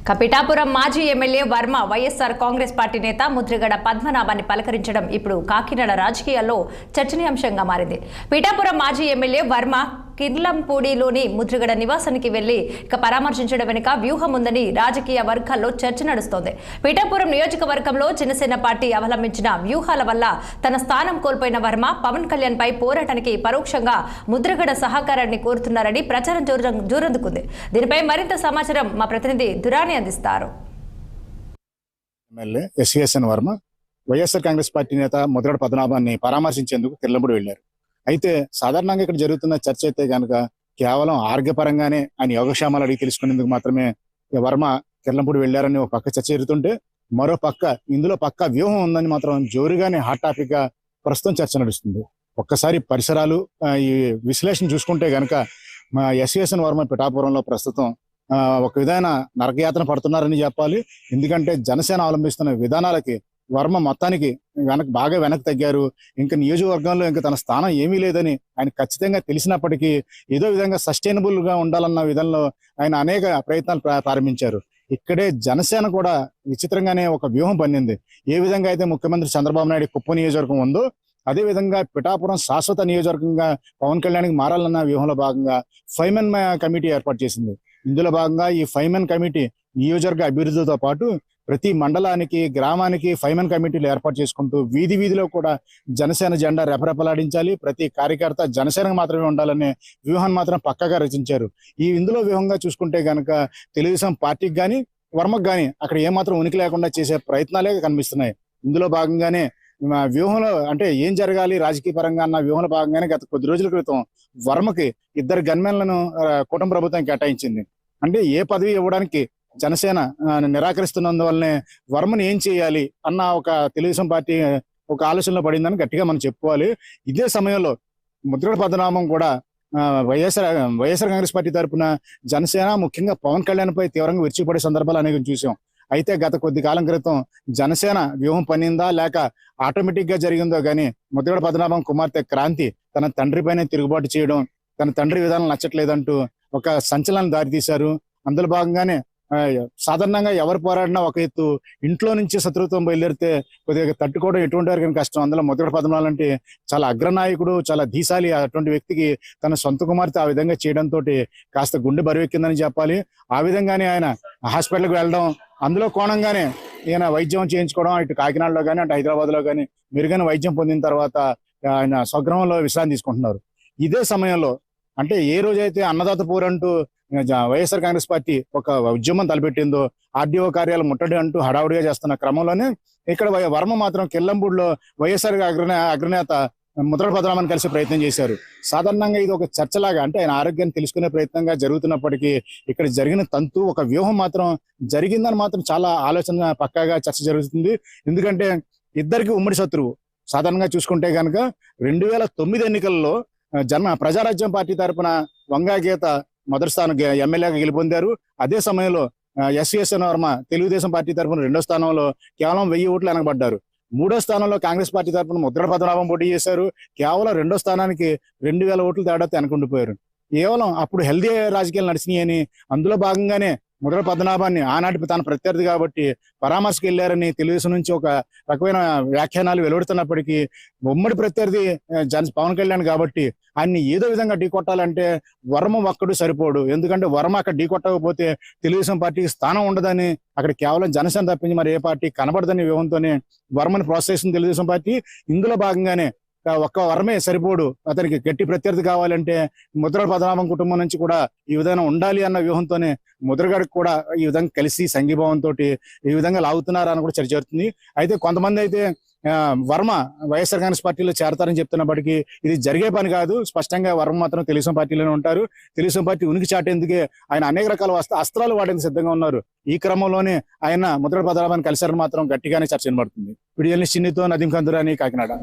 పిఠాపురం మాజీ MLA Varma YSR Congress party నేత ముద్రగడ పద్మనాభాన్ని పలకరించడం ఇప్పుడు కాకినాడ రాజకీయాల్లో చర్చనీయాంశంగా మారింది. పిఠాపురం మాజీ ఎమ్మెల్యే వర్మ కిర్లంపూడిలోని ముద్రగడ నివాసానికి వెళ్లి పరామర్శించడం వెనుక వ్యూహం ఉందని రాజకీయ వర్గాల్లో చర్చ నడుస్తోంది. పిఠాపురం నియోజకవర్గంలో జనసేన పార్టీ అవలంబించిన వ్యూహాల వల్ల తన స్థానం కోల్పోయిన వర్మ పవన్ కళ్యాణ్ పై పోరాటానికి పరోక్షంగా ముద్రగడ సహకారాన్ని కోరుతున్నారని ప్రచారం జోరందుకుంది. దీనిపై మరింత సమాచారం మా ప్రతినిధి దురాని అందిస్తారు. MLA SSN Varma YSR Congress party నేత ముద్రగడ పద్మనాభాన్ని పరామర్శించేందుకు కిర్లంపూడి వెళ్లారు. అయితే సాధారణంగా ఇక్కడ జరుగుతున్న చర్చ అయితే కనుక కేవలం ఆరోగ్యపరంగానే ఆయన యోగక్షేమాలు అడిగి తెలుసుకునేందుకు మాత్రమే వర్మ కిర్లంపూడి వెళ్లారని ఒక పక్క చర్చ జరుగుతుంటే, మరో పక్క ఇందులో పక్క వ్యూహం ఉందని మాత్రం జోరుగానే హాట్ టాపిక్ గా ప్రస్తుతం చర్చ నడుస్తుంది. ఒక్కసారి పరిసరాలు ఈ విశ్లేషణ చూసుకుంటే గనక ఎస్ఎస్ఎన్ వర్మ పిఠాపురంలో ప్రస్తుతం ఒక విధమైన నరకయాతన పడుతున్నారని చెప్పాలి. ఎందుకంటే జనసేన అవలంబిస్తున్న విధానాలకి వర్మ మొత్తానికి బాగా వెనక్కి తగ్గారు. ఇంకా నియోజకవర్గంలో ఇంకా తన స్థానం ఏమీ లేదని ఆయన ఖచ్చితంగా తెలిసినప్పటికీ ఏదో విధంగా సస్టైనబుల్ గా ఉండాలన్న విధంలో ఆయన అనేక ప్రయత్నాలు ప్రారంభించారు. ఇక్కడే జనసేన కూడా విచిత్రంగానే ఒక వ్యూహం పన్నింది. ఏ విధంగా అయితే ముఖ్యమంత్రి చంద్రబాబు నాయుడు కుప్ప నియోజకవర్గం ఉందో అదే విధంగా పిఠాపురం శాశ్వత నియోజకవర్గంగా పవన్ కళ్యాణ్కి మారాలన్న వ్యూహంలో భాగంగా 5 మెన్ కమిటీ ఏర్పాటు చేసింది. ఇందులో భాగంగా ఈ 5 మెన్ కమిటీ నియోజకవర్గ అభివృద్ధితో పాటు ప్రతి మండలానికి గ్రామానికి 5 మెన్ కమిటీలు ఏర్పాటు చేసుకుంటూ వీధి వీధిలో కూడా జనసేన జెండా రెపరెపలాడించాలి, ప్రతి కార్యకర్త జనసేనకు మాత్రమే ఉండాలనే వ్యూహాన్ని మాత్రం పక్కగా రచించారు. ఇందులో వ్యూహంగా చూసుకుంటే గనక తెలుగుదేశం పార్టీకి కానీ వర్మకు కానీ అక్కడ ఏమాత్రం ఉనికి లేకుండా చేసే ప్రయత్నాలే కనిపిస్తున్నాయి. ఇందులో భాగంగానే వ్యూహంలో అంటే ఏం జరగాలి రాజకీయ పరంగా అన్న వ్యూహంలో భాగంగానే గత కొద్ది రోజుల క్రితం వర్మకి 2 గన్మెన్లను కూటమి ప్రభుత్వం కేటాయించింది. అంటే ఏ పదవి ఇవ్వడానికి జనసేన నిరాకరిస్తున్నందువల్లనే వర్మని ఏం చేయాలి అన్న ఒక తెలుగుదేశం పార్టీ ఒక ఆలోచనలో పడిందని గట్టిగా మనం చెప్పుకోవాలి. ఇదే సమయంలో ముద్రగడ పద్మనాభం కూడా వైఎస్ఆర్ కాంగ్రెస్ పార్టీ తరఫున జనసేన ముఖ్యంగా పవన్ కళ్యాణ్ పై తీవ్రంగా విరుచుకుపడే సందర్భాలు అనేక చూసాం. అయితే గత కొద్ది కాలం క్రితం జనసేన వ్యూహం పన్నిందా లేక ఆటోమేటిక్ గా జరిగిందో గానీ ముద్రగడ పద్మనాభం కుమార్తె క్రాంతి తన తండ్రి పైన తిరుగుబాటు చేయడం, తన తండ్రి విధానం నచ్చట్లేదంటూ ఒక సంచలనం దారితీశారు. అందులో భాగంగానే సాధారణంగా ఎవరు పోరాడినా ఒక ఎత్తు, ఇంట్లో నుంచి శత్రుత్వం బయలుదేరితే కొద్దిగా తట్టుకోవడం ఎటువంటి వరకు కష్టం. అందులో ముద్రగడ పద్మనాభం అంటే చాలా అగ్రనాయకుడు, చాలా ధీశాలి. అటువంటి వ్యక్తికి తన సొంత కుమార్తె ఆ విధంగా చేయడంతో కాస్త గుండె బరువెక్కిందని చెప్పాలి. ఆ విధంగానే ఆయన హాస్పిటల్కి వెళ్ళడం, అందులో కోణంగానే ఈయన వైద్యం చేయించుకోవడం, ఇటు కాకినాడలో కానీ అటు హైదరాబాద్ లో కానీ మెరుగైన వైద్యం పొందిన తర్వాత ఆయన స్వగృహంలో విశ్రాంతి తీసుకుంటున్నారు. ఇదే సమయంలో అంటే ఏ రోజైతే అన్నదాత పూరంటూ వైఎస్ఆర్ కాంగ్రెస్ పార్టీ ఒక ఉద్యమం తలపెట్టిందో, ఆర్డీఓ కార్యాలయం ముట్టడి అంటూ హడావుడిగా చేస్తున్న క్రమంలోనే ఇక్కడ వర్మ మాత్రం కిర్లంపూడిలో వైఎస్ఆర్ అగ్రనేత ముద్రగడ పద్మనాభాన్ని కలిసి ప్రయత్నం చేశారు. సాధారణంగా ఇది ఒక చర్చలాగా అంటే ఆయన ఆరోగ్యాన్ని తెలుసుకునే ప్రయత్నంగా జరుగుతున్నప్పటికీ ఇక్కడ జరిగిన తంతు ఒక వ్యూహం మాత్రం జరిగిందని మాత్రం చాలా ఆలోచన పక్కాగా చర్చ జరుగుతుంది. ఎందుకంటే ఇద్దరికి ఉమ్మడి శత్రువు. సాధారణంగా చూసుకుంటే కనుక 2009 ఎన్నికల్లో ప్రజారాజ్యం పార్టీ తరఫున వంగా గీత మొదటి స్థానం ఎమ్మెల్యేగా గెలుపొందారు. అదే సమయంలో ఎస్ఎస్ఎన్ వర్మ తెలుగుదేశం పార్టీ తరఫున 2వ స్థానంలో కేవలం 1000 ఓట్లు వెనకబడ్డారు. 3వ స్థానంలో కాంగ్రెస్ పార్టీ తరఫున ముద్రగడ పద్మనాభం పోటీ చేశారు. కేవలం 2వ స్థానానికి 2000 ఓట్లు తేడాతో వెనకుండిపోయారు. కేవలం అప్పుడు హెల్దీ రాజకీయాలు నడిచినాయని అందులో భాగంగానే ముద్రగడ పద్మనాభాన్ని ఆనాటి తన ప్రత్యర్థి కాబట్టి పరామర్శకు వెళ్లారని తెలుగుదేశం నుంచి ఒక రకమైన వ్యాఖ్యానాలు వెలువడుతున్నప్పటికీ ఉమ్మడి ప్రత్యర్థి పవన్ కళ్యాణ్ కాబట్టి ఆయన్ని ఏదో విధంగా ఢీకొట్టాలంటే వర్మ ఒక్కడు సరిపోడు. ఎందుకంటే వర్మ అక్కడ ఢీకొట్టకపోతే తెలుగుదేశం పార్టీకి స్థానం ఉండదని, అక్కడ కేవలం జనసేన తప్పించి మరి ఏ పార్టీ కనబడదని వ్యూహంతోనే వర్మని ప్రోత్సహిస్తుంది తెలుగుదేశం పార్టీ. ఇందులో భాగంగానే ఒక్క వర్మే సరిపోడు, అతనికి గట్టి ప్రత్యర్థి కావాలంటే ముద్రగడ పద్మనాభం కుటుంబం నుంచి కూడా ఈ విధంగా ఉండాలి అన్న వ్యూహంతోనే ముద్రగడకు కూడా ఈ విధంగా కలిసి సంఘీభావంతో ఈ విధంగా లాగుతున్నారని కూడా చర్చ జరుగుతుంది. అయితే కొంతమంది అయితే వర్మ వైఎస్ఆర్ కాంగ్రెస్ పార్టీలో చేరతారని చెప్తున్నప్పటికీ ఇది జరిగే పని కాదు. స్పష్టంగా వర్మ మాత్రం తెలుగుదేశం పార్టీలోనే ఉంటారు. తెలుగుదేశం పార్టీ ఉనికి చాటేందుకే ఆయన అనేక రకాల అస్త్రాలు వాడేందుకు సిద్ధంగా ఉన్నారు. ఈ క్రమంలోనే ఆయన ముద్రగడ పద్మనాభాన్ని కలిశారని మాత్రం గట్టిగానే చర్చ వినబడుతుంది. వీడియో చిన్నితో నదీం కందురాని, కాకినాడ.